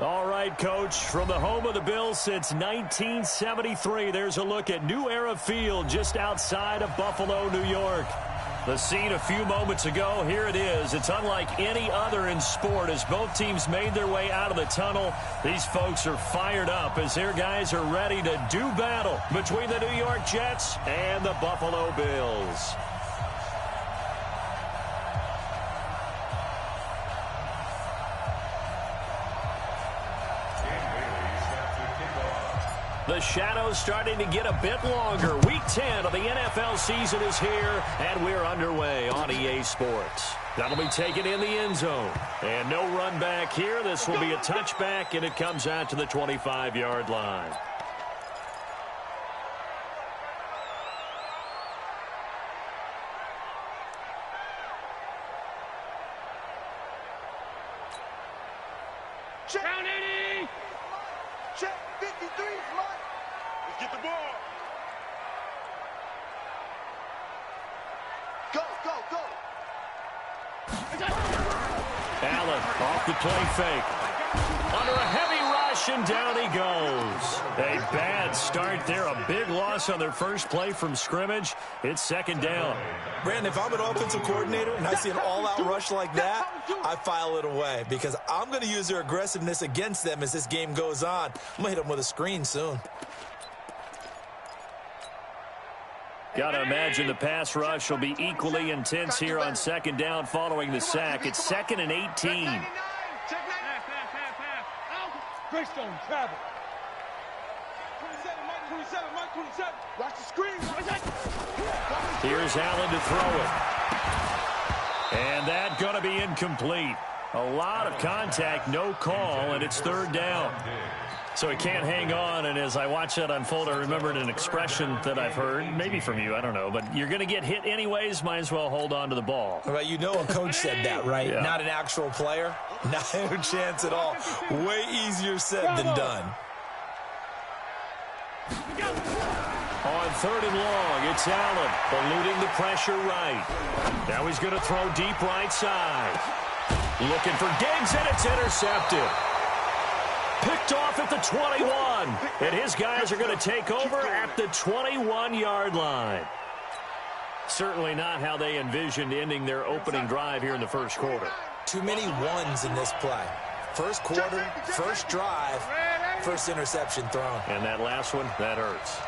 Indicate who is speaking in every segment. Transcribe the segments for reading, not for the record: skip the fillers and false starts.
Speaker 1: All right, Coach, from the home of the Bills since 1973, there's a look at New Era Field just outside of Buffalo, New York. The scene a few moments ago, here it is. It's unlike any other in sport as both teams made their way out of the tunnel. These folks are fired up as their guys are ready to do battle between the New York Jets and the Buffalo Bills. The shadow's starting to get a bit longer. Week 10 of the NFL season is here, and we're underway on EA Sports. That'll be taken in the end zone. And no run back here. This will be a touchback, and it comes out to the 25-yard line.
Speaker 2: Check. Round 80. Check 53. Let's get the ball. Go, go, go.
Speaker 1: Allen off the play fake. Under a heavy rush, and down he goes. A bad start there. A big loss on their first play from scrimmage. It's second down.
Speaker 3: Brandon, if I'm an offensive coordinator and I see an all-out rush like that, I file it away because I'm going to use their aggressiveness against them as this game goes on. I'm going to hit them with a screen soon.
Speaker 1: Got to imagine the pass rush will be equally intense here on second down following the sack. It's 2nd and 18.
Speaker 2: Greystone, travel. 27, Mike 27, Mike 27. Watch the screen.
Speaker 1: Here's Allen to throw it. And that's going to be incomplete. A lot of contact, no call, and it's third down. So he can't hang on, and as I watch that unfold, I remembered an expression that I've heard, maybe from you, I don't know, but you're going to get hit anyways, might as well hold on to the ball.
Speaker 3: Well, you know a coach said that, right?
Speaker 1: Yeah.
Speaker 3: Not an actual player. No chance at all. Way easier said than done.
Speaker 1: On third and long, it's Allen, eluding the pressure right. Now he's going to throw deep right side. Looking for Diggs, and it's intercepted. Picked off at the 21, and his guys are going to take over at the 21-yard line. Certainly not how they envisioned ending their opening drive here in the first quarter.
Speaker 3: Too many ones in this play. First quarter, first drive, first interception thrown.
Speaker 1: And that last one, that hurts.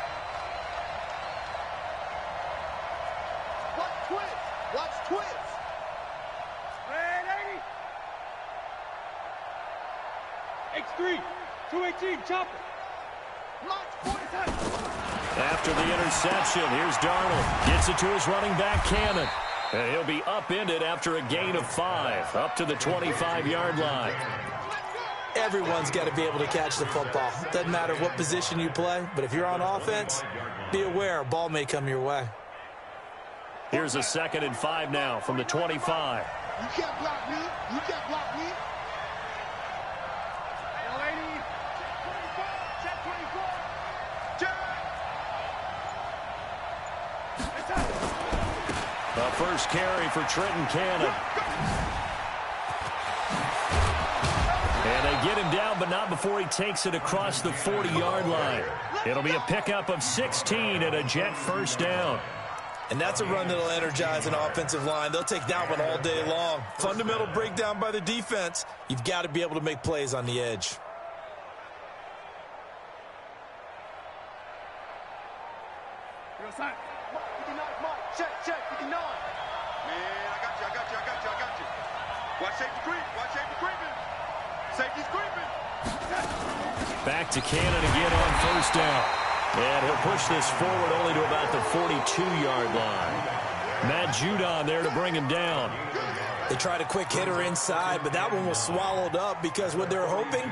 Speaker 2: Watch twist. Watch twist. X3, 218, chopper.
Speaker 1: After the interception, here's Darnold. Gets it to his running back, Cannon. And he'll be upended after a gain of 5, up to the 25-yard line.
Speaker 3: Everyone's got to be able to catch the football. Doesn't matter what position you play, but if you're on offense, be aware a ball may come your way.
Speaker 1: Here's a 2nd and 5 now from the 25.
Speaker 2: You can't block me. You can't block me.
Speaker 1: The first carry for Trenton Cannon. And they get him down, but not before he takes it across the 40-yard line. It'll be a pickup of 16 and a Jet first down.
Speaker 3: And that's a run that'll energize an offensive line. They'll take that one all day long. Fundamental breakdown by the defense. You've got to be able to make plays on the edge.
Speaker 2: Check, 59. Man, I got you. Watch safety creep. Watch safety creeping. Safety's creeping.
Speaker 1: Back to Cannon again on first down. And he'll push this forward only to about the 42-yard line. Matt Judon there to bring him down.
Speaker 3: They tried a quick hitter inside, but that one was swallowed up because what they're hoping,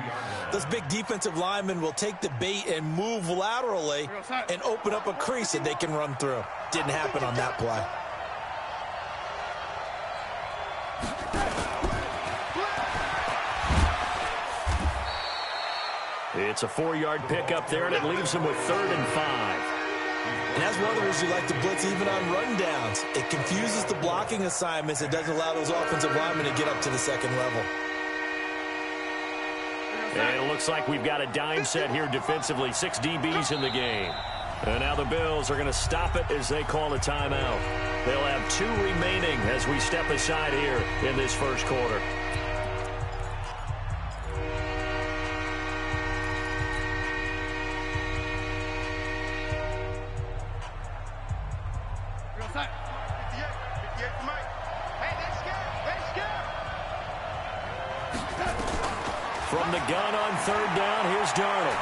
Speaker 3: those big defensive linemen will take the bait and move laterally and open up a crease that they can run through. Didn't happen on that play.
Speaker 1: It's a 4-yard pickup there, and it leaves him with 3rd and 5.
Speaker 3: And that's one of the reasons you like to blitz even on rundowns. It confuses the blocking assignments. It doesn't allow those offensive linemen to get up to the second level.
Speaker 1: And it looks like we've got a dime set here defensively. 6 DBs in the game. And now the Bills are going to stop it as they call a timeout. They'll have 2 remaining as we step aside here in this first quarter. From the gun on 3rd down, here's Darnold.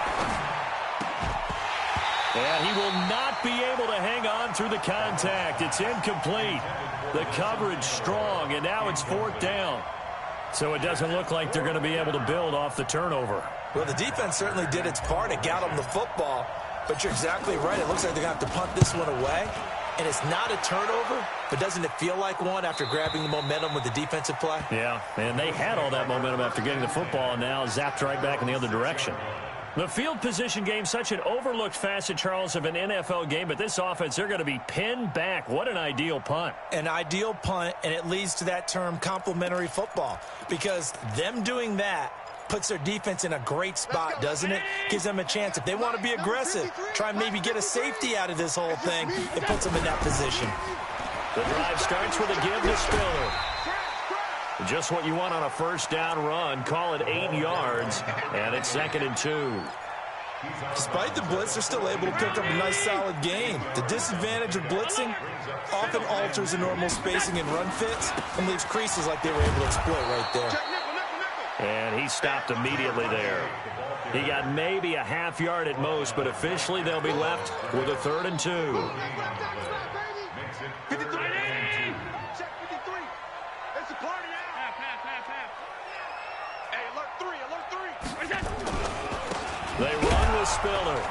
Speaker 1: And he will not be able to hang on through the contact. It's incomplete. The coverage strong, and now it's 4th down. So it doesn't look like they're going to be able to build off the turnover.
Speaker 3: Well, the defense certainly did its part. It got them the football. But you're exactly right. It looks like they're going to have to punt this one away. And it's not a turnover, but doesn't it feel like one after grabbing the momentum with the defensive play?
Speaker 1: Yeah, and they had all that momentum after getting the football and now zapped right back in the other direction. The field position game, such an overlooked facet, Charles, of an NFL game, but this offense, they're going to be pinned back. What an ideal punt.
Speaker 3: An ideal punt, and it leads to that term complementary football, because them doing that puts their defense in a great spot, doesn't it? Gives them a chance. If they want to be aggressive, try and maybe get a safety out of this whole thing, it puts them in that position.
Speaker 1: The drive starts with a give to Spiller. Just what you want on a 1st down run. Call it 8 yards, and it's 2nd and 2.
Speaker 3: Despite the blitz, they're still able to pick up a nice, solid gain. The disadvantage of blitzing often alters the normal spacing and run fits and leaves creases like they were able to exploit right there.
Speaker 1: And he stopped immediately there. He got maybe a half yard at most, but officially they'll be left with a 3rd and 2.
Speaker 2: 53. Check 53. It's a party now. Hey, alert 3.
Speaker 1: They run with Spiller.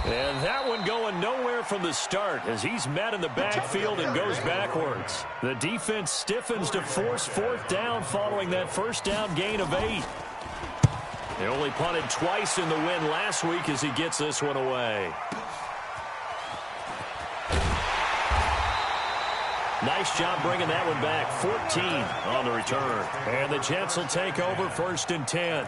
Speaker 1: And that one going nowhere from the start as he's met in the backfield and goes backwards. The defense stiffens to force 4th down following that 1st down gain of 8. They only punted twice in the win last week as he gets this one away. Nice job bringing that one back. 14 on the return. And the Jets will take over 1st and 10.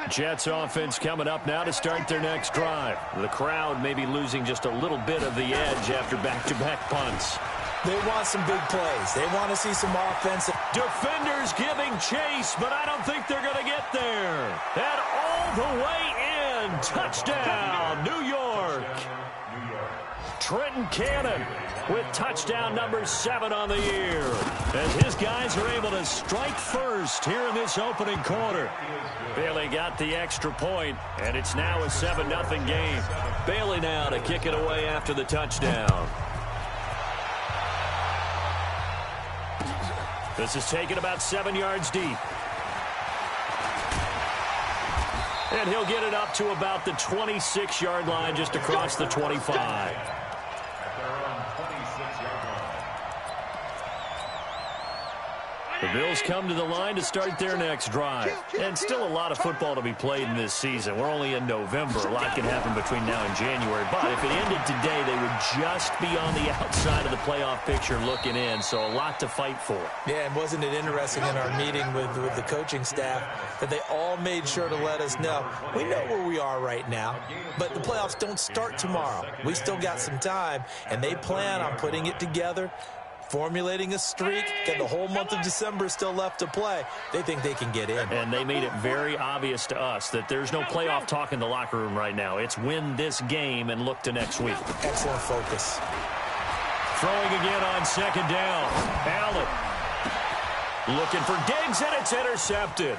Speaker 1: Jets offense coming up now to start their next drive. The crowd may be losing just a little bit of the edge after back-to-back punts.
Speaker 3: They want some big plays. They want to see some offense.
Speaker 1: Defenders giving chase, but I don't think they're going to get there. And all the way in. Touchdown, New York. Trenton Cannon with touchdown number 7 on the year. As his guys are able to strike first here in this opening quarter. Bailey got the extra point, and it's now a 7-0 game. Bailey now to kick it away after the touchdown. This is taken about 7 yards deep. And he'll get it up to about the 26-yard line just across the 25. The Bills come to the line to start their next drive. And still a lot of football to be played in this season. We're only in November. A lot can happen between now and January. But if it ended today, they would just be on the outside of the playoff picture looking in. So a lot to fight for.
Speaker 3: Yeah, and wasn't it interesting in our meeting with the coaching staff that they all made sure to let us know, we know where we are right now, but the playoffs don't start tomorrow. We still got some time, and they plan on putting it together, formulating a streak, and the whole month of December is still left to play. They think they can get in.
Speaker 1: And they made it very obvious to us that there's no playoff talk in the locker room right now. It's win this game and look to next week.
Speaker 3: Excellent focus.
Speaker 1: Throwing again on 2nd down. Allen looking for Diggs, and it's intercepted.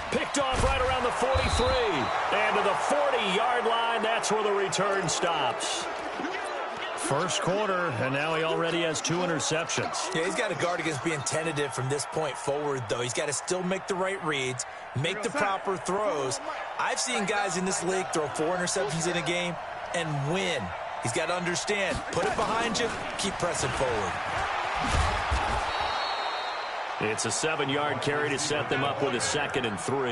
Speaker 1: Picked off right around the 43. And to the 40-yard line, that's where the return stops. First quarter, and now he already has 2 interceptions.
Speaker 3: Yeah, he's got to guard against being tentative from this point forward, though. He's got to still make the right reads, make the proper throws. I've seen guys in this league throw 4 interceptions in a game and win. He's got to understand, put it behind you, keep pressing forward.
Speaker 1: It's a 7-yard carry to set them up with a 2nd and 3.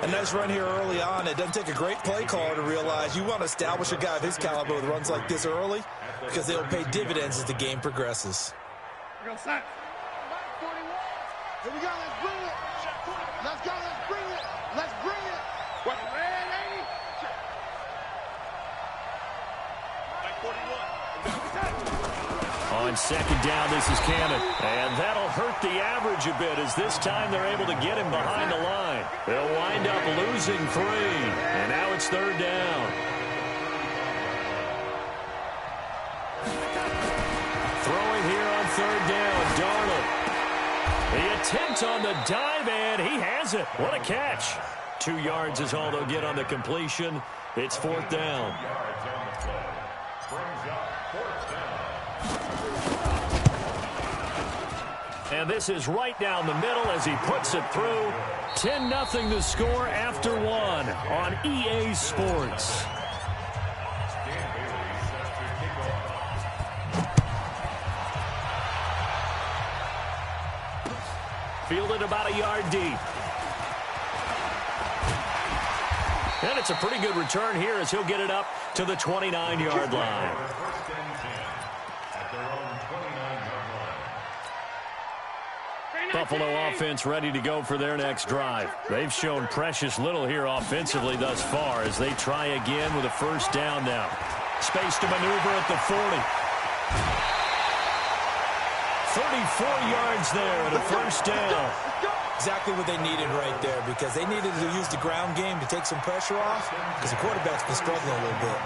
Speaker 3: A nice run here early on. It doesn't take a great play caller to realize you want to establish a guy of his caliber with runs like this early because they'll pay dividends as the game progresses.
Speaker 2: Here we go, let's bring it. Let's go, let's bring it. Let's bring it. What, red, lady?
Speaker 1: On 2nd down, this is Cannon. And that'll hurt the average a bit as this time they're able to get him behind the line. They'll wind up losing 3. And now it's 3rd down. Throwing here on 3rd down, Darnold. The attempt on the dive, and he has it. What a catch. 2 yards is all they'll get on the completion. It's 4th down. And this is right down the middle as he puts it through. 10-0 the score after 1 on EA Sports. Fielded about a yard deep. And it's a pretty good return here as he'll get it up to the 29-yard line. Buffalo offense ready to go for their next drive. They've shown precious little here offensively thus far as they try again with a 1st down now. Space to maneuver at the 40. 34 yards there at a 1st down.
Speaker 3: Exactly what they needed right there because they needed to use the ground game to take some pressure off because the quarterback's been struggling a little bit.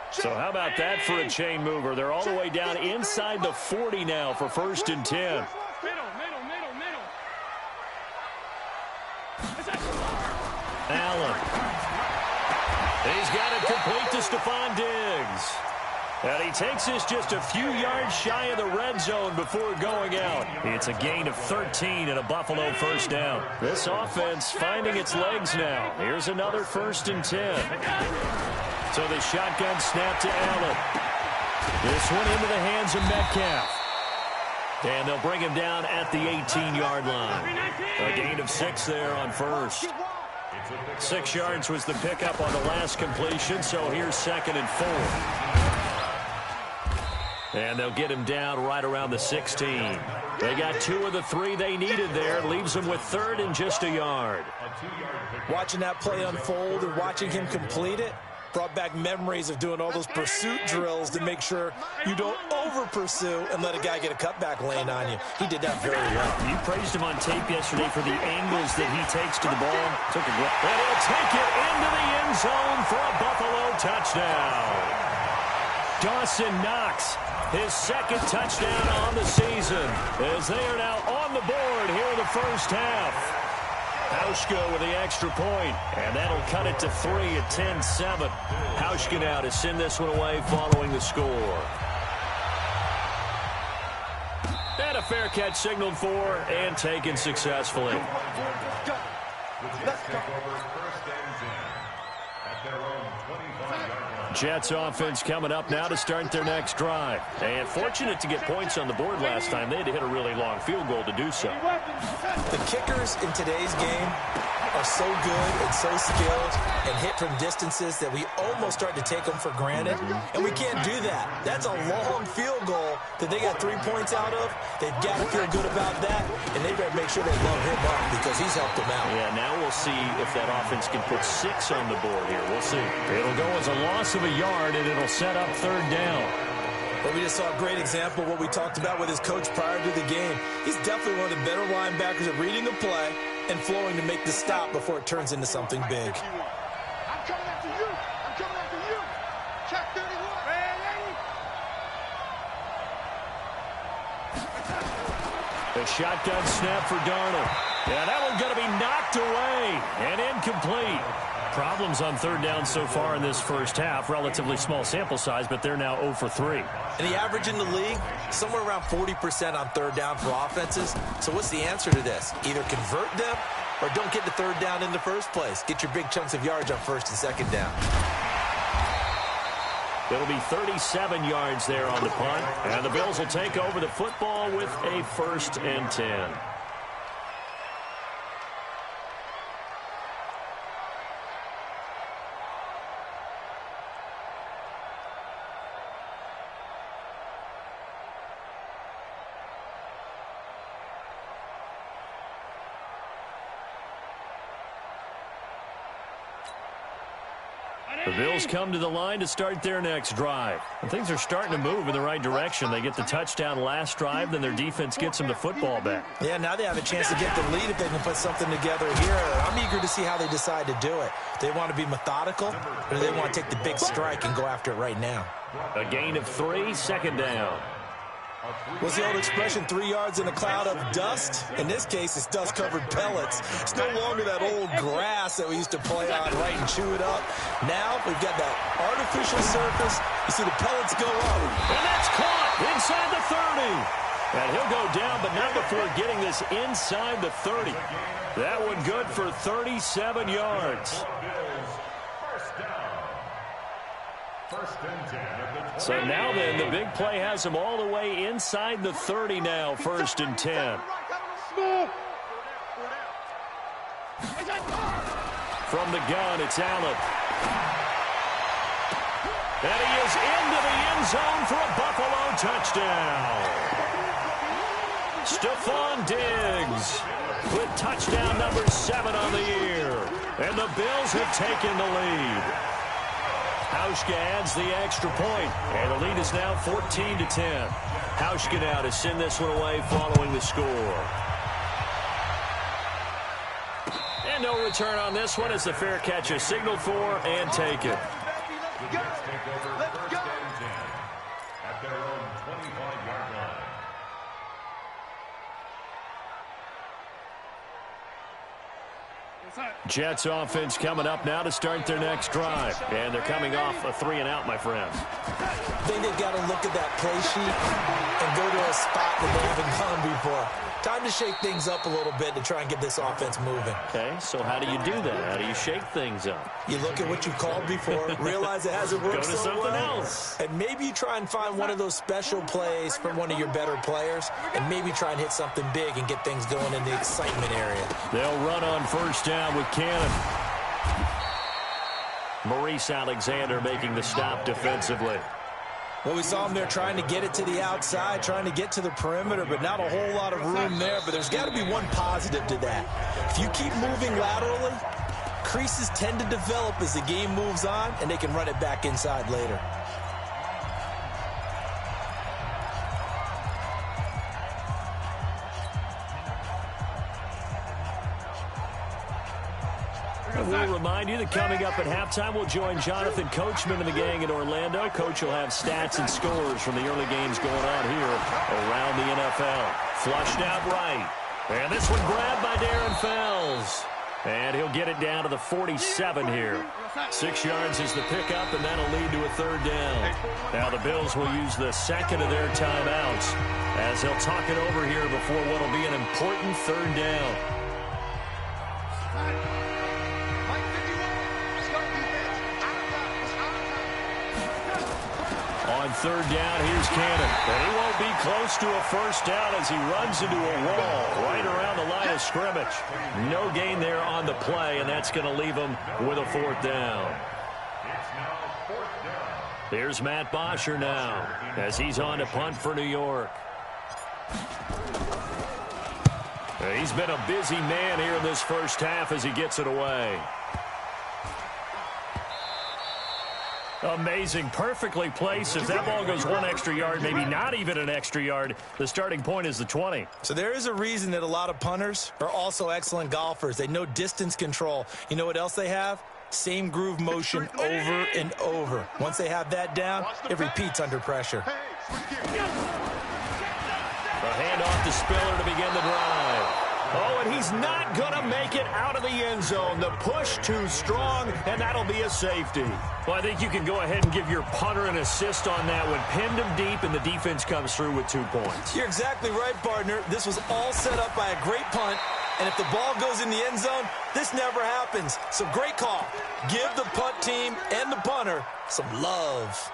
Speaker 1: So how about that for a chain mover? They're all the way down inside the 40 now for 1st and 10.
Speaker 2: Middle.
Speaker 1: Allen. He's got it complete to Stephon Diggs. And he takes this just a few yards shy of the red zone before going out. It's a gain of 13 and a Buffalo 1st down. This offense finding its legs now. Here's another 1st and 10. So the shotgun snap to Allen. This one into the hands of Metcalf. And they'll bring him down at the 18-yard line. A gain of 6 there on 1st. 6 yards was the pickup on the last completion, so here's 2nd and 4. And they'll get him down right around the 16. They got 2 of the 3 they needed there. Leaves them with 3rd and just a yard.
Speaker 3: Watching that play unfold and watching him complete it brought back memories of doing all those pursuit drills to make sure you don't over-pursue and let a guy get a cutback lane on you. He did that very well.
Speaker 1: You praised him on tape yesterday for the angles that he takes to the ball. And he'll take it into the end zone for a Buffalo touchdown. Dawson Knox, his 2nd touchdown on the season, as they are now on the board here in the 1st half. Hauschka with the extra point, and that'll cut it to 3 at 10-7. Hauschka now to send this one away following the score. And a fair catch signaled for and taken successfully. Jets offense coming up now to start their next drive. And fortunate to get points on the board last time. They had to hit a really long field goal to do so.
Speaker 3: The kickers in today's game are so good and so skilled and hit from distances that we almost start to take them for granted. And we can't do that. That's a long field goal that they got 3 points out of. They've got to feel good about that. And they better make sure they load him up because he's helped them out.
Speaker 1: Yeah, now we'll see if that offense can put 6 on the board here. We'll see. It'll go as a loss of a yard, and it'll set up 3rd down.
Speaker 3: But we just saw a great example of what we talked about with his coach prior to the game. He's definitely one of the better linebackers at reading the play and flowing to make the stop before it turns into something big.
Speaker 2: I'm coming after you. I'm coming after you. Check 31.
Speaker 1: The shotgun snap for Darnold. Yeah, that one's going to be knocked away and incomplete. Problems on 3rd down so far in this 1st half. Relatively small sample size, but they're now 0 for 3.
Speaker 3: And the average in the league, somewhere around 40% on 3rd down for offenses. So what's the answer to this? Either convert them or don't get the 3rd down in the first place. Get your big chunks of yards on 1st and 2nd down.
Speaker 1: It'll be 37 yards there on the punt. And the Bills will take over the football with a 1st and 10. The Bills come to the line to start their next drive. And things are starting to move in the right direction. They get the touchdown last drive, then their defense gets them the football back.
Speaker 3: Yeah, now they have a chance to get the lead if they can put something together here. I'm eager to see how they decide to do it. Do they want to be methodical, or do they want to take the big strike and go after it right now?
Speaker 1: A gain of 3, 2nd down.
Speaker 3: What's the old expression, 3 yards in a cloud of dust? In this case, it's dust-covered pellets. It's no longer that old grass that we used to play on, right, and chew it up. Now we've got that artificial surface. You see the pellets go up.
Speaker 1: And that's caught inside the 30. And he'll go down, but not before getting this inside the 30. That one good for 37 yards. So now then, the big play has him all the way inside the 30 now, 1st and 10. From the gun, it's Allen. And he is into the end zone for a Buffalo touchdown. Stephon Diggs with touchdown number 7 on the year. And the Bills have taken the lead. Hauschka adds the extra point, and the lead is now 14-10. Hauschka now to send this one away following the score. And no return on this one as the fair catch is signaled for and taken.
Speaker 2: Let's go.
Speaker 4: At their own 25-yard line.
Speaker 1: Jets offense coming up now to start their next drive. And they're coming off a 3-and-out, my friends.
Speaker 3: I think they've got to look at that play sheet and go to a spot that they haven't gone before. Time to shake things up a little bit to try and get this offense moving.
Speaker 1: Okay, so how do you do that? How do you shake things up?
Speaker 3: You look at what you called before, realize it hasn't worked
Speaker 1: Go to
Speaker 3: so
Speaker 1: something
Speaker 3: well,
Speaker 1: else.
Speaker 3: and maybe you try and find one of those special plays from one of your better players, and maybe try and hit something big and get things going in the excitement area.
Speaker 1: They'll run on 1st down with Cannon. Maurice Alexander making the stop defensively.
Speaker 3: Well, we saw him there trying to get it to the outside, trying to get to the perimeter, but not a whole lot of room there. But there's got to be one positive to that. If you keep moving laterally, creases tend to develop as the game moves on, and they can run it back inside later.
Speaker 1: We'll remind you that coming up at halftime, we'll join Jonathan Coachman and the gang in Orlando. Coach will have stats and scores from the early games going on here around the NFL. Flushed out right. And this one grabbed by Darren Fells. And he'll get it down to the 47 here. 6 yards is the pickup, and that'll lead to a 3rd down. Now the Bills will use the second of their timeouts as they'll talk it over here before what will be an important 3rd down. On 3rd down, here's Cannon. And he won't be close to a 1st down as he runs into a wall right around the line of scrimmage. No gain there on the play, and that's going to leave him with a 4th down. Here's Matt Bosher now as he's on to punt for New York. He's been a busy man here in this first half as he gets it away. Amazing, perfectly placed. If that ball goes 1 extra yard, maybe not even an extra yard, the starting point is the 20.
Speaker 3: So there is a reason that a lot of punters are also excellent golfers. They know distance control. You know what else they have? Same groove motion over and over. Once they have that down, it repeats under pressure.
Speaker 1: A handoff to Spiller to begin the drive. Oh, and he's not going to make it out of the end zone. The push too strong, and that'll be a safety. Well, I think you can go ahead and give your punter an assist on that one. Pinned him deep, and the defense comes through with 2 points.
Speaker 3: You're exactly right, partner. This was all set up by a great punt, and if the ball goes in the end zone, this never happens. So great call. Give the punt team and the punter some love.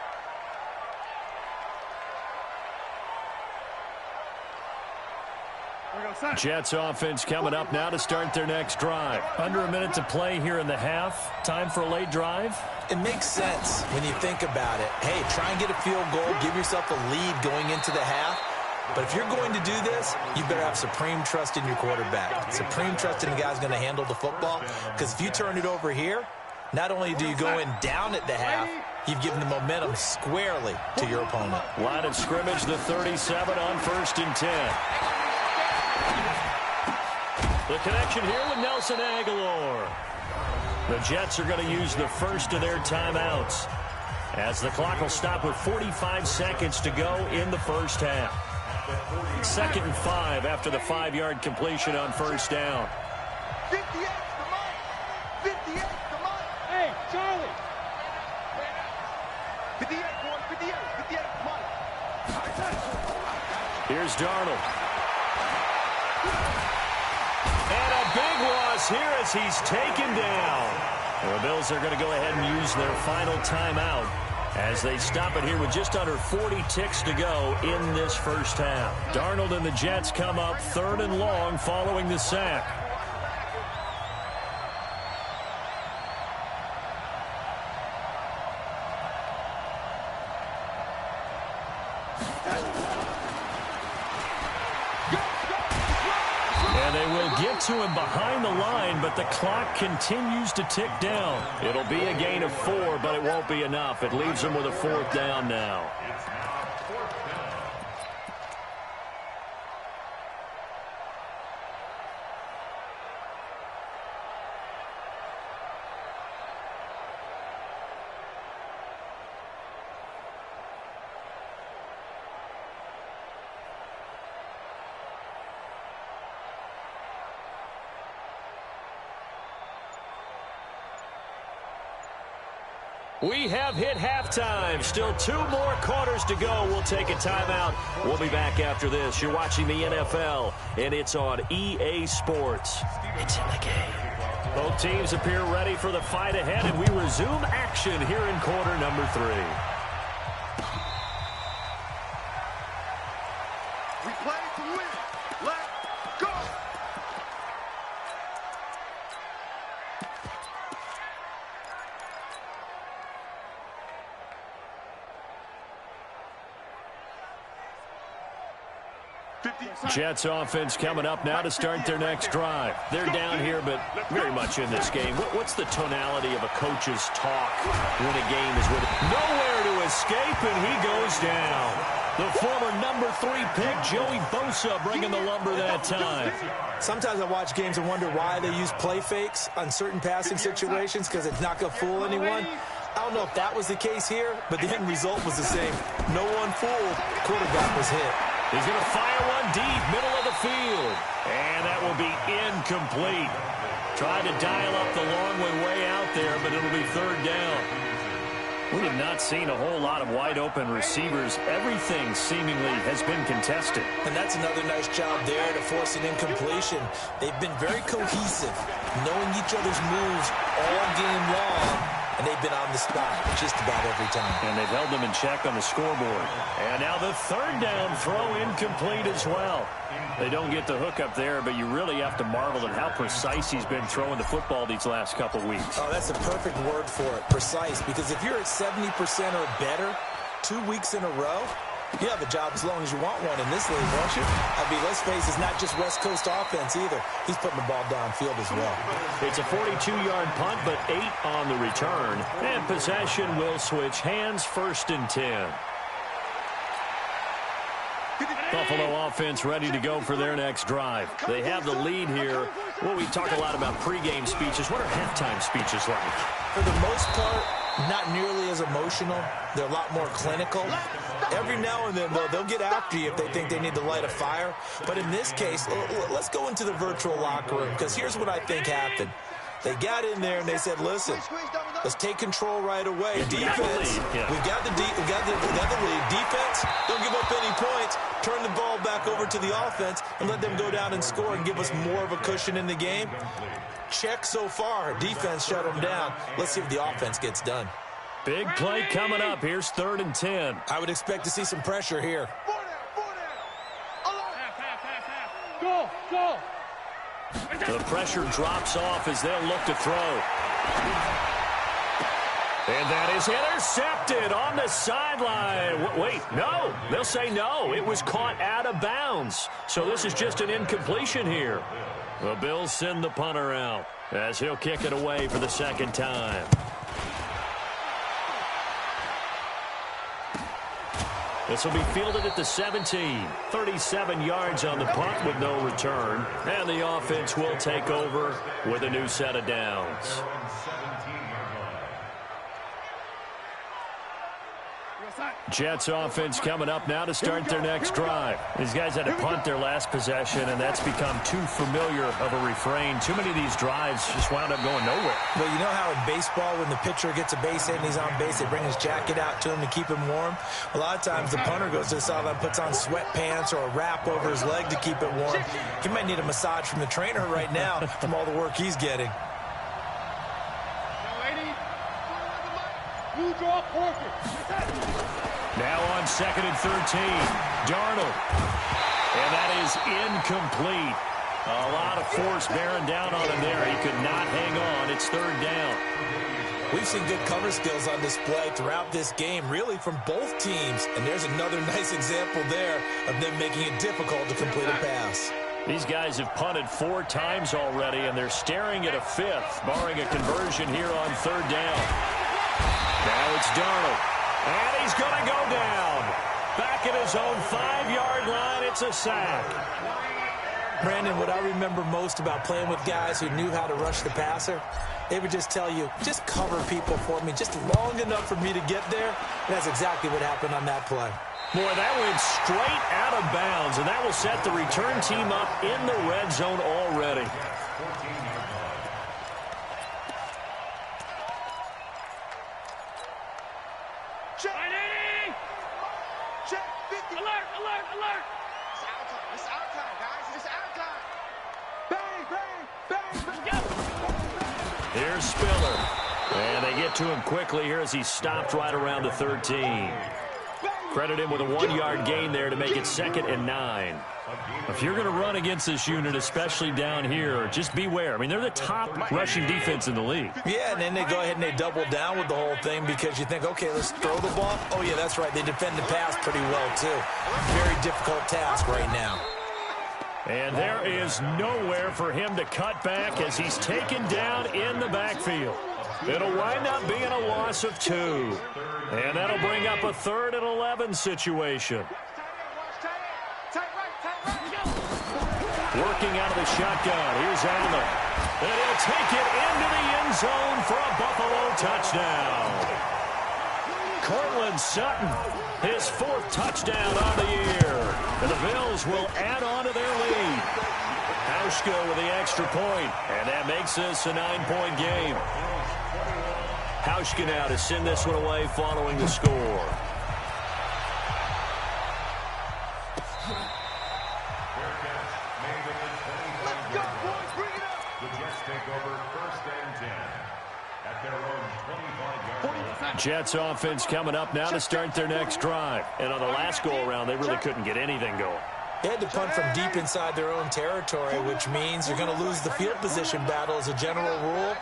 Speaker 1: Jets offense coming up now to start their next drive. Under a minute to play here in the half. Time for a late drive.
Speaker 3: It makes sense when you think about it. Hey, try and get a field goal. Give yourself a lead going into the half. But if you're going to do this, you better have supreme trust in your quarterback. Supreme trust in the guy's going to handle the football. Because if you turn it over here, not only do you go in down at the half, you've given the momentum squarely to your opponent.
Speaker 1: Line of scrimmage, the 37 on 1st and 10. The connection here with Nelson Aguilar. The Jets are going to use the first of their timeouts as the clock will stop with 45 seconds to go in the first half. 2nd and 5 after the 5-yard completion on 1st down.
Speaker 2: 58 to Mike. 58 to Mike. Hey, Charlie. 58, boy. 58. 58 to Mike.
Speaker 1: Here's Darnold. And a big loss here as he's taken down. The Bills are going to go ahead and use their final timeout as they stop it here with just under 40 ticks to go in this first half. Darnold and the Jets come up 3rd and long following the sack. And they will get to him behind the line, but the clock continues to tick down. It'll be a gain of 4, but it won't be enough. It leaves them with a 4th down now. We have hit halftime. Still 2 more quarters to go. We'll take a timeout. We'll be back after this. You're watching the NFL, and it's on EA Sports. It's in the game. Both teams appear ready for the fight ahead, and we resume action here in quarter number 3.
Speaker 2: We play to win. Let's go.
Speaker 1: Jets offense coming up now to start their next drive. They're down here, but very much in this game. What's the tonality of a coach's talk when a game is with nowhere to escape, and he goes down. The former number 3 pick, Joey Bosa, bringing the lumber that time.
Speaker 3: Sometimes I watch games and wonder why they use play fakes on certain passing situations, because it's not going to fool anyone. I don't know if that was the case here, but the end result was the same. No one fooled. Quarterback was hit.
Speaker 1: He's going to fire one deep, middle of the field. And that will be incomplete. Tried to dial up the long way out there, but it'll be 3rd down. We have not seen a whole lot of wide-open receivers. Everything seemingly has been contested.
Speaker 3: And that's another nice job there to force an incompletion. They've been very cohesive, knowing each other's moves all game long. And they've been on the spot just about every time.
Speaker 1: And they've held them in check on the scoreboard. And now the 3rd down throw incomplete as well. They don't get the hook up there, but you really have to marvel at how precise he's been throwing the football these last couple weeks.
Speaker 3: Oh, that's a perfect word for it, precise. Because if you're at 70% or better 2 weeks in a row, you have a job as long as you want one in this league, won't you? I mean, let's face it, it's not just West Coast offense either. He's putting the ball downfield as well.
Speaker 1: It's a 42-yard punt, but 8 on the return. And possession will switch hands, 1st and 10. Buffalo offense ready to go for their next drive. They have the lead here. Well, we talk a lot about pregame speeches. What are halftime speeches like?
Speaker 3: For the most part, not nearly as emotional. They're a lot more clinical. Every now and then, though, they'll get after you if they think they need to light a fire. But in this case, let's go into the virtual locker room, because here's what I think happened. They got in there and they said, listen, let's take control right away. Defense, we've got the lead. Defense, don't give up any points. Turn the ball back over to the offense and let them go down and score and give us more of a cushion in the game. Check so far. Defense shut them down. Let's see if the offense gets done.
Speaker 1: Big play coming up. Here's 3rd and 10.
Speaker 3: I would expect to see some pressure here.
Speaker 2: Go.
Speaker 1: The pressure drops off as they'll look to throw. And that is intercepted on the sideline. Wait, no. They'll say no. It was caught out of bounds. So this is just an incompletion here. The Bills send the punter out as he'll kick it away for the second time. This will be fielded at the 17. 37 yards on the punt with no return. And the offense will take over with a new set of downs. Jets offense coming up now to start their next drive. These guys had to punt their last possession, and that's become too familiar of a refrain. Too many of these drives just wound up going nowhere.
Speaker 3: Well, you know how in baseball, when the pitcher gets a base hit and he's on base, they bring his jacket out to him to keep him warm? A lot of times the punter goes to the sideline, puts on sweatpants or a wrap over his leg to keep it warm. He might need a massage from the trainer right now from all the work he's getting.
Speaker 1: Now on 2nd and 13, Darnold. And that is incomplete. A lot of force bearing down on him there. He could not hang on. It's 3rd down.
Speaker 3: We've seen good cover skills on display throughout this game, really from both teams. And there's another nice example there of them making it difficult to complete a pass.
Speaker 1: These guys have punted 4 times already, and they're staring at a 5th, barring a conversion here on 3rd down. Now it's Darnold. And he's going to go down. Back at his own 5-yard line, it's a sack.
Speaker 3: Brandon, what I remember most about playing with guys who knew how to rush the passer, they would just tell you, just cover people for me, just long enough for me to get there. And that's exactly what happened on that play.
Speaker 1: Boy, that went straight out of bounds, and that will set the return team up in the red zone already. Here's Spiller. And they get to him quickly here as he stopped right around the 13. Credit him with a 1-yard gain there to make it 2nd and 9. If you're going to run against this unit, especially down here, just beware. I mean, they're the top rushing defense in the league.
Speaker 3: Yeah, and then they go ahead and they double down with the whole thing because you think, okay, let's throw the ball. Oh, yeah, that's right. They defend the pass pretty well, too. Very difficult task right now.
Speaker 1: And there is nowhere for him to cut back as he's taken down in the backfield. It'll wind up being a loss of 2. And that'll bring up a 3rd and 11 situation. Working out of the shotgun. Here's Allen. And he'll take it into the end zone for a Buffalo touchdown. Cortland Sutton, his 4th touchdown on the year. And the Bills will add on to their lead. Hauschka with the extra point, and that makes this a 9-point game. Hauschka now to send this one away following the score. Jets offense coming up now to start their next drive. And on the last go-around, they really couldn't get anything going.
Speaker 3: They had to punt from deep inside their own territory, which means you're going to lose the field position battle as a general rule.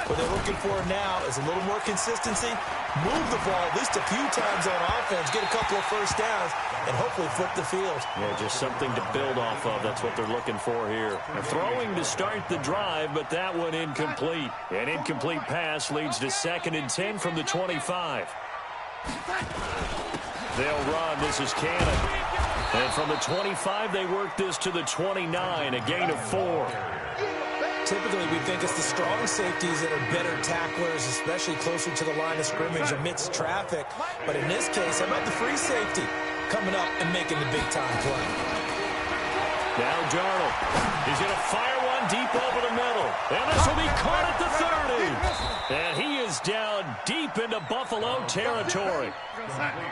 Speaker 3: What they're looking for now is a little more consistency, move the ball at least a few times on offense, get a couple of first downs, and hopefully flip the field.
Speaker 1: Yeah, just something to build off of. That's what they're looking for here. They're throwing to start the drive, but that one incomplete. An incomplete pass leads to 2nd and 10 from the 25. They'll run. This is Cannon. And from the 25, they work this to the 29, a gain of 4.
Speaker 3: Typically, we think it's the strong safeties that are better tacklers, especially closer to the line of scrimmage amidst traffic. But in this case, how about the free safety coming up and making the big-time play?
Speaker 1: Now Darnold. He's going to fire one deep over the middle. And this will be caught at the 30. And he is down deep into Buffalo territory.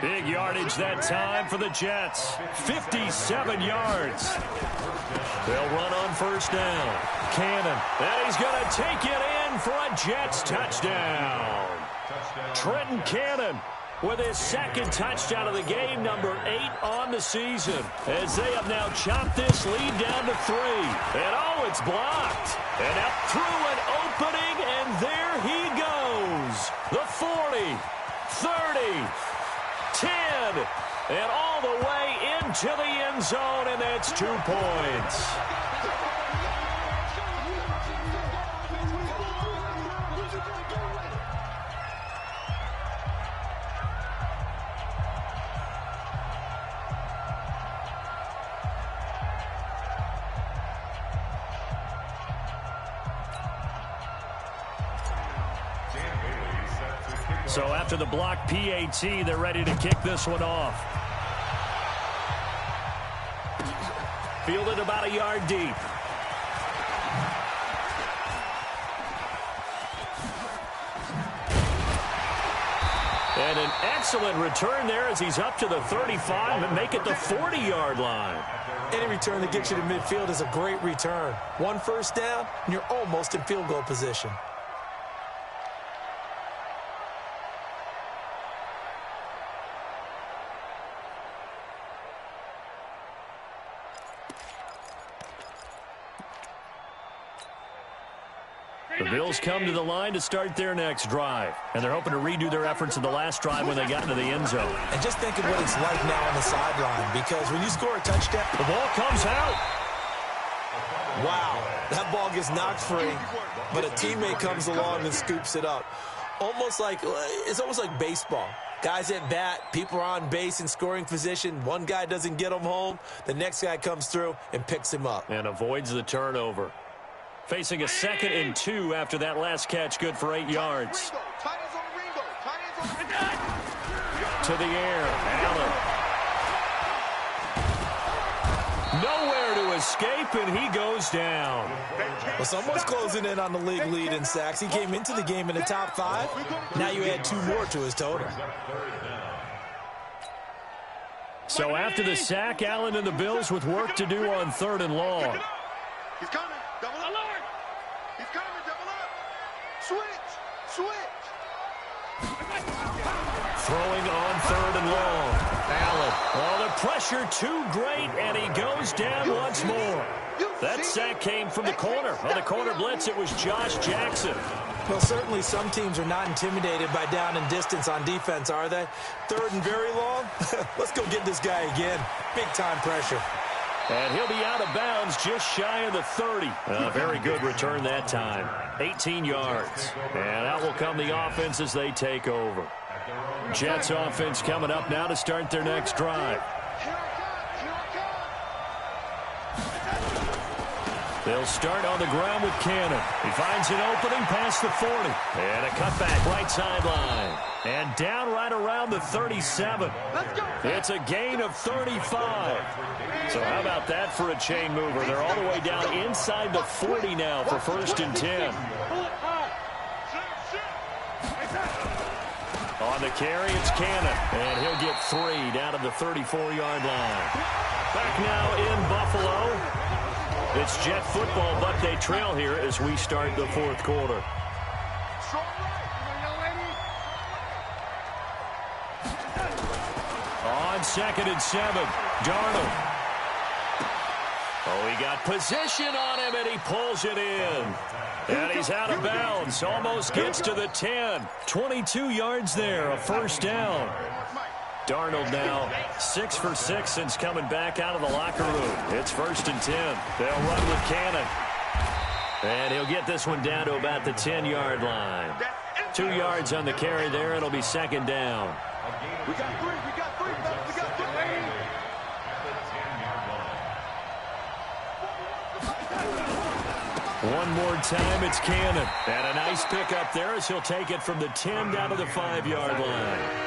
Speaker 1: Big yardage that time for the Jets. 57 yards. They'll run on 1st down. Cannon. And he's going to take it in for a Jets touchdown. Trenton Cannon with his second touchdown of the game, number 8 on the season, as they have now chopped this lead down to 3. And oh, it's blocked. And up through an opening, and there he goes. The 40, 30, 10, and all the way into the end zone, and that's 2 points. So after the block PAT, they're ready to kick this one off. Fielded about a yard deep. And an excellent return there as he's up to the 35 and make it the 40-yard line.
Speaker 3: Any return that gets you to midfield is a great return. 1 first down, and you're almost in field goal position.
Speaker 1: The Bills come to the line to start their next drive, and they're hoping to redo their efforts in the last drive when they got into the end zone.
Speaker 3: And just think of what it's like now on the sideline, because when you score a touchdown,
Speaker 1: the ball comes out.
Speaker 3: Wow, that ball gets knocked free, but a teammate comes along and scoops it up. It's almost like baseball. Guys at bat, people are on base in scoring position. One guy doesn't get him home. The next guy comes through and picks him up.
Speaker 1: And avoids the turnover. Facing a 2nd and 2 after that last catch, good for 8 yards. To the air, Allen. Nowhere to escape, and he goes down.
Speaker 3: Well, someone's closing in on the league lead in sacks. He came into the game in the top 5. Now you add 2 more to his total.
Speaker 1: So after the sack, Allen and the Bills with work to do on 3rd and long.
Speaker 2: He's coming. Double up. He's coming. Double up. Switch.
Speaker 1: Throwing on 3rd and long. Allen. Oh, the pressure too great, and he goes down once more. That sack came from the corner. On the corner blitz, it was Josh Jackson.
Speaker 3: Well, certainly some teams are not intimidated by down and distance on defense, are they? 3rd and very long? Let's go get this guy again. Big-time pressure.
Speaker 1: And he'll be out of bounds just shy of the 30. A very good return that time. 18 yards. And out will come the offense as they take over. Jets offense coming up now to start their next drive. They'll start on the ground with Cannon. He finds an opening past the 40. And a cutback right sideline. And down right around the 37. It's a gain of 35. So how about that for a chain mover? They're all the way down inside the 40 now for 1st and 10. On the carry, it's Cannon. And he'll get 3 down to the 34-yard line. Back now in Buffalo. It's Jet football, but they trail here as we start the 4th quarter. On 2nd and 7, Darnold. Oh, he got position on him, and he pulls it in. And he's out of bounds. Almost gets to the 10. 22 yards there, a 1st down. Darnold now 6 for 6 since coming back out of the locker room. It's 1st and 10. They'll run with Cannon. And he'll get this one down to about the 10-yard line. 2 yards on the carry there. It'll be 2nd down.
Speaker 2: We got 3. We got 3. We got 3.
Speaker 1: One more time, it's Cannon. And a nice pickup there as he'll take it from the 10 down to the 5-yard line.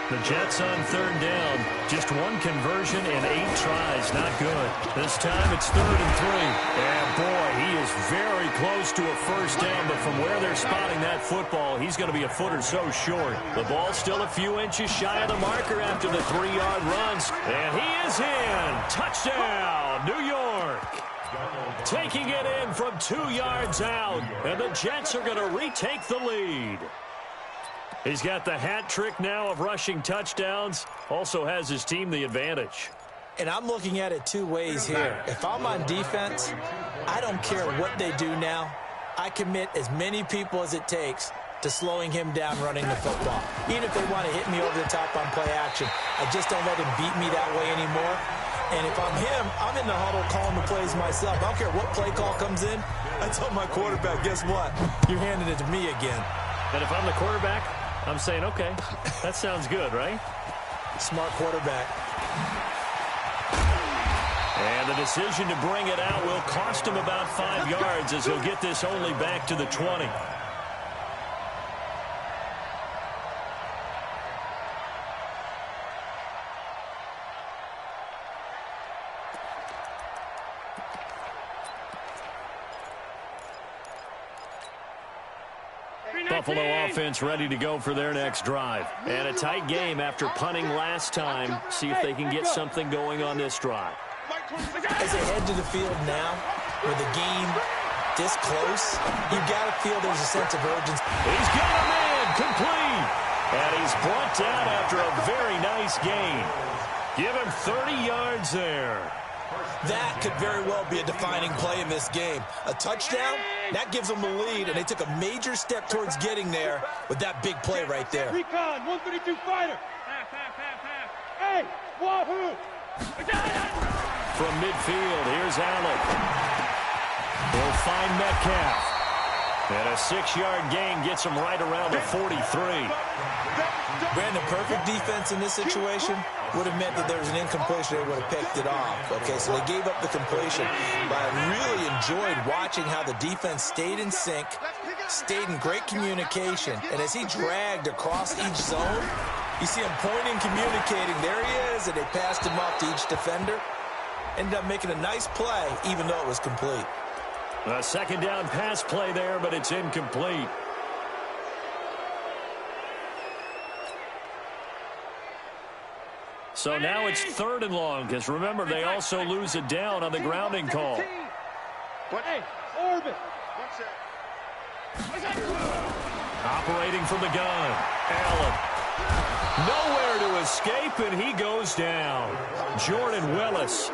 Speaker 1: The Jets on 3rd down. Just 1 conversion and 8 tries. Not good. This time it's 3rd and 3. And boy, he is very close to a 1st down, but from where they're spotting that football, he's going to be a foot or so short. The ball's still a few inches shy of the marker after the 3-yard runs. And he is in. Touchdown, New York. Taking it in from 2 yards out. And the Jets are going to retake the lead. He's got the hat trick now of rushing touchdowns. Also has his team the advantage.
Speaker 3: And I'm looking at it two ways here. If I'm on defense, I don't care what they do now. I commit as many people as it takes to slowing him down running the football. Even if they want to hit me over the top on play action, I just don't let him beat me that way anymore. And if I'm him, I'm in the huddle calling the plays myself. I don't care what play call comes in. I tell my quarterback, guess what? You're handing it to me again.
Speaker 1: And if I'm the quarterback, I'm saying, okay, that sounds good, right?
Speaker 3: Smart quarterback.
Speaker 1: And the decision to bring it out will cost him about 5 yards as he'll get this only back to the 20. Buffalo offense ready to go for their next drive. And a tight game after punting last time. See if they can get something going on this drive.
Speaker 3: As they head to the field now, with the game this close, you got to feel there's a sense of urgency.
Speaker 1: He's got a man complete. And he's brought down after a very nice gain. Give him 30 yards there.
Speaker 3: That could very well be a defining play in this game. A touchdown, that gives them the lead, and they took a major step towards getting there with that big play right there.
Speaker 2: Recon, 132 fighter. Hey, wahoo!
Speaker 1: From midfield, here's Allen. He'll find Metcalf. And a 6-yard gain gets him right around the 43.
Speaker 3: Brandon, perfect defense in this situation would have meant that there was an incompletion. They would have picked it off. Okay, so they gave up the completion. But I really enjoyed watching how the defense stayed in sync, stayed in great communication. And as he dragged across each zone, you see him pointing, communicating. There he is, and they passed him off to each defender. Ended up making a nice play, even though it was complete.
Speaker 1: A second down pass play there, but it's incomplete. So now it's 3rd and long, because remember, they also lose a down on the grounding call.
Speaker 2: Hey, orbit.
Speaker 1: Operating from the gun, Allen. Nowhere to escape, and he goes down. Jordan Willis.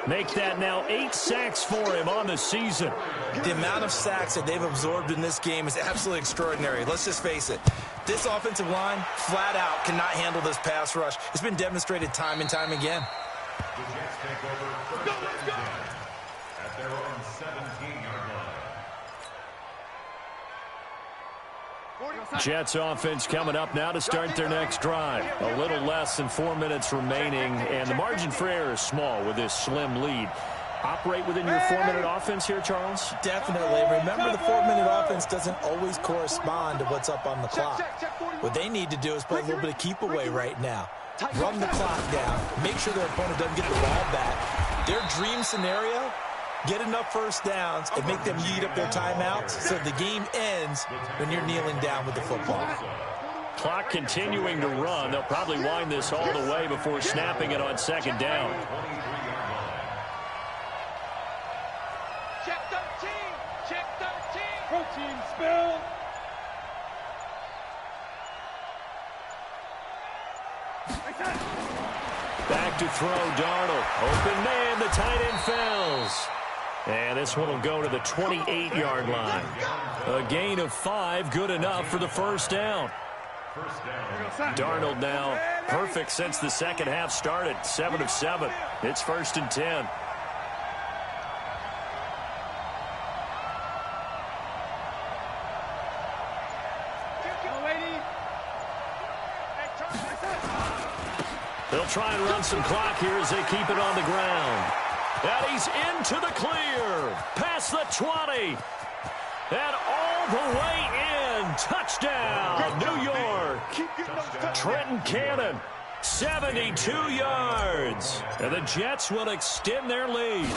Speaker 1: Make that now 8 sacks for him on the season.
Speaker 3: The amount of sacks that they've absorbed in this game is absolutely extraordinary. Let's just face it. This offensive line, flat out, cannot handle this pass rush. It's been demonstrated time and time again.
Speaker 4: The Jets take over first down at their own 17-yard line.
Speaker 1: Jets offense coming up now to start their next drive. A little less than 4 minutes remaining, and the margin for error is small with this slim lead. Operate within your 4-minute offense here, Charles?
Speaker 3: Definitely. Remember, the 4-minute offense doesn't always correspond to what's up on the clock. What they need to do is play a little bit of keep away right now. Run the clock down. Make sure their opponent doesn't get the ball back. Their dream scenario, get enough first downs and make them eat up their timeouts so the game ends when you're kneeling down with the football.
Speaker 1: Clock continuing to run. They'll probably wind this all the way before snapping it on 2nd down.
Speaker 2: Check 13. Check 13. Protein spill.
Speaker 1: Back to throw, Darnold. Open man, the tight end falls. And this one will go to the 28-yard line. A gain of 5, good enough for the first down. Darnold now perfect since the second half started. 7 of 7. It's 1st and 10. They'll try and run some clock here as they keep it on the ground. And he's into the clear. Past the 20. And all the way in. Touchdown, New York. Trenton Cannon, 72 yards. And the Jets will extend their lead.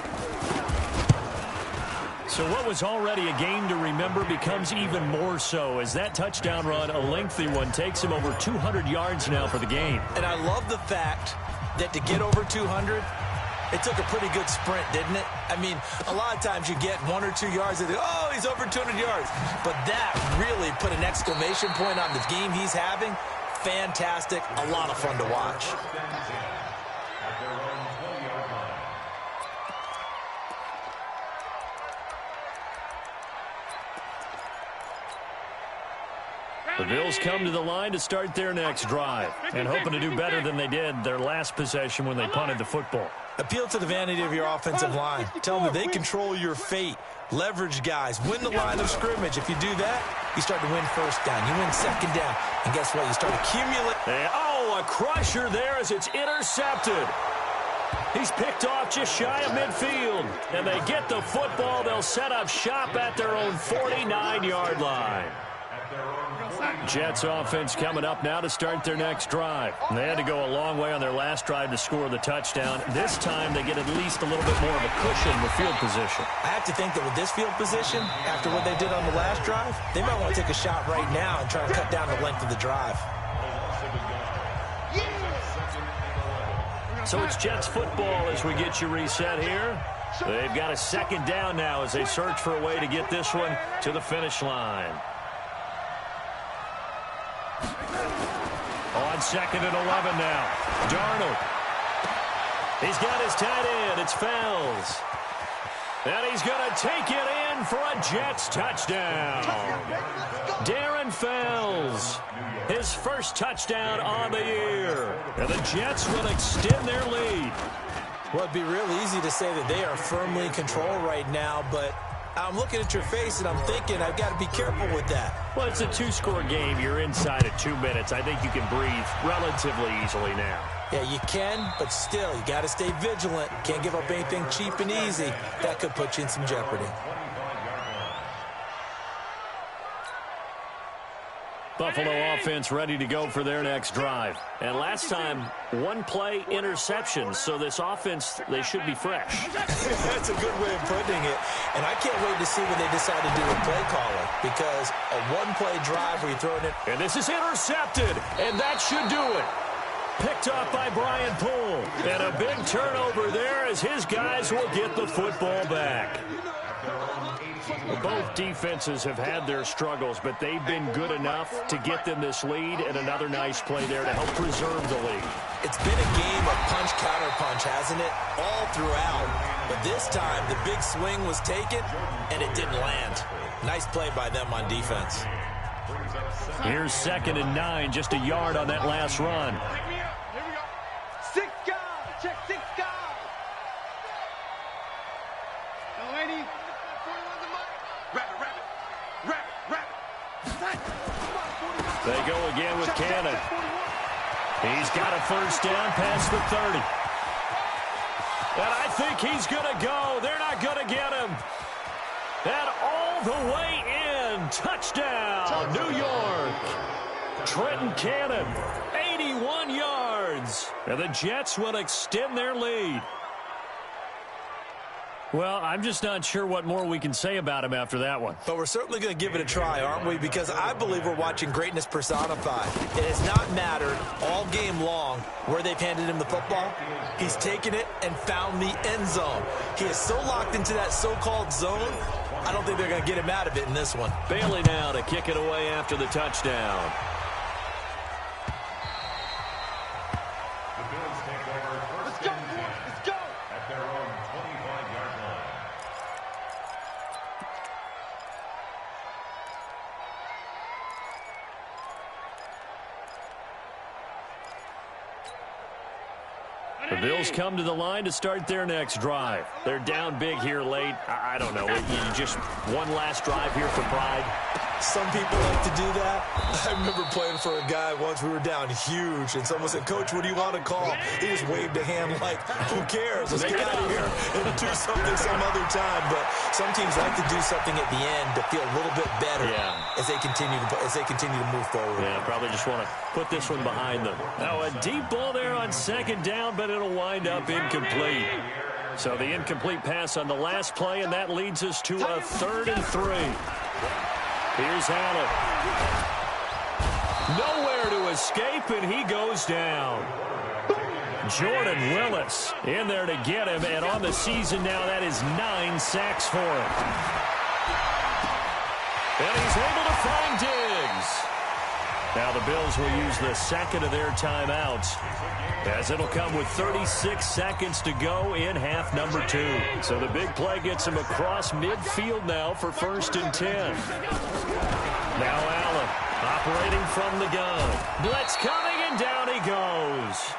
Speaker 1: So what was already a game to remember becomes even more so as that touchdown run, a lengthy one, takes him over 200 yards now for the game.
Speaker 3: And I love the fact that to get over 200, it took a pretty good sprint, didn't it? I mean, a lot of times you get 1 or 2 yards and oh, he's over 200 yards. But that really put an exclamation point on the game he's having. Fantastic. A lot of fun to watch.
Speaker 1: The Bills come to the line to start their next drive and hoping to do better than they did their last possession when they punted the football.
Speaker 3: Appeal to the vanity of your offensive line. Tell them that they control your fate. Leverage guys. Win the line of scrimmage. If you do that, you start to win first down. You win second down. And guess what? You start accumulating.
Speaker 1: Oh, a crusher there as it's intercepted. He's picked off just shy of midfield. And they get the football. They'll set up shop at their own 49-yard line. Jets offense coming up now to start their next drive. They had to go a long way on their last drive to score the touchdown. This time they get at least a little bit more of a cushion with field position.
Speaker 3: I have to think that with this field position, after what they did on the last drive, they might want to take a shot right now and try to cut down the length of the drive.
Speaker 1: So it's Jets football as we get you reset here. They've got a second down now as they search for a way to get this one to the finish line. On 2nd and 11 now. Darnold. He's got his tight end. It's Fells. And he's going to take it in for a Jets touchdood. Darren Fells. His first touchdown on the year. And the Jets will extend their lead.
Speaker 3: Well, it'd be real easy to say that they are firmly in control right now, but I'm looking at your face and I'm thinking I've got to be careful with that.
Speaker 1: Well, it's a two-score game. You're inside of 2 minutes. I think you can breathe relatively easily now.
Speaker 3: Yeah, you can, but still, you got to stay vigilant. Can't give up anything cheap and easy. That could put you in some jeopardy.
Speaker 1: Buffalo offense ready to go for their next drive. And last time, one play interception. So this offense, they should be fresh.
Speaker 3: That's a good way of putting it. And I can't wait to see when they decide to do a play caller. Because a one-play drive where you throw it in.
Speaker 1: And this is intercepted. And that should do it. Picked up by Brian Poole. And a big turnover there as his guys will get the football back. Both defenses have had their struggles, but they've been good enough to get them this lead, and another nice play there to help preserve the lead.
Speaker 3: It's been a game of punch-counter-punch, hasn't it? All throughout. But this time, the big swing was taken, and it didn't land. Nice play by them on defense.
Speaker 1: Here's 2nd and 9, just a yard on that last run.
Speaker 2: Here we go. 6 guys. Check 6 guys. Now, lady.
Speaker 1: They go again with Cannon. He's got a first down past the 30. And I think he's going to go. They're not going to get him. And all the way in. Touchdown, New York. Trenton Cannon, 81 yards. And the Jets will extend their lead. Well, I'm just not sure what more we can say about him after that one.
Speaker 3: But we're certainly going to give it a try, aren't we? Because I believe we're watching greatness personified. It has not mattered all game long where they've handed him the football. He's taken it and found the end zone. He is so locked into that so-called zone, I don't think they're going to get him out of it in this one.
Speaker 1: Bailey now to kick it away after the touchdown. The Bills come to the line to start their next drive. They're down big here late. I don't know. You just one last drive here for pride.
Speaker 3: Some people like to do that. I remember playing for a guy once. We were down huge, and someone said, "Coach, what do you want to call?" He just waved a hand like, "Who cares? Let's get out of here and do something some other time." But some teams like to do something at the end to feel a little bit better as they continue to move forward.
Speaker 1: Yeah, probably just want to put this one behind them. Now a deep ball there on 2nd down, but it'll wind up incomplete. So the incomplete pass on the last play, and that leads us to a 3rd and 3. Here's Allen. Nowhere to escape, and he goes down. Jordan Willis in there to get him, and on the season now, that is 9 sacks for him. And he's able to find Diggs. Now the Bills will use the second of their timeouts, as it'll come with 36 seconds to go in half number 2. So the big play gets him across midfield now for 1st and 10. Now Allen operating from the gun. Blitz coming, and down he goes.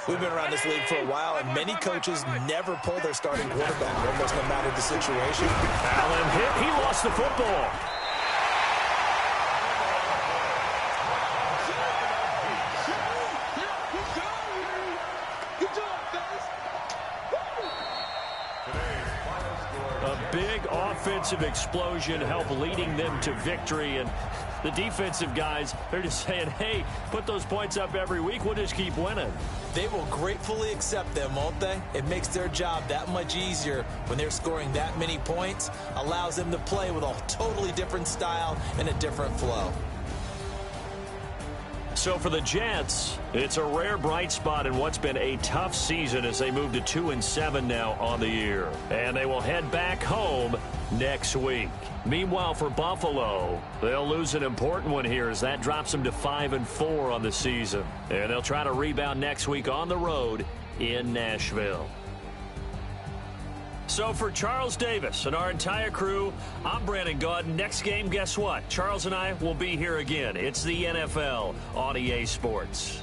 Speaker 3: We've been around this league for a while, and many coaches never pull their starting quarterback, almost no matter the situation.
Speaker 1: Allen hit. He lost the football. Big offensive explosion helped leading them to victory, and the defensive guys, they're just saying, hey, put those points up every week, we'll just keep winning.
Speaker 3: They will gratefully accept them, won't they? It makes their job that much easier when they're scoring that many points, allows them to play with a totally different style and a different flow.
Speaker 1: So for the Jets, it's a rare bright spot in what's been a tough season as they move to 2-7 now on the year. And they will head back home next week. Meanwhile, for Buffalo, they'll lose an important one here as that drops them to 5-4 on the season. And they'll try to rebound next week on the road in Nashville. So for Charles Davis and our entire crew, I'm Brandon Gaudin. Next game, guess what? Charles and I will be here again. It's the NFL on EA Sports.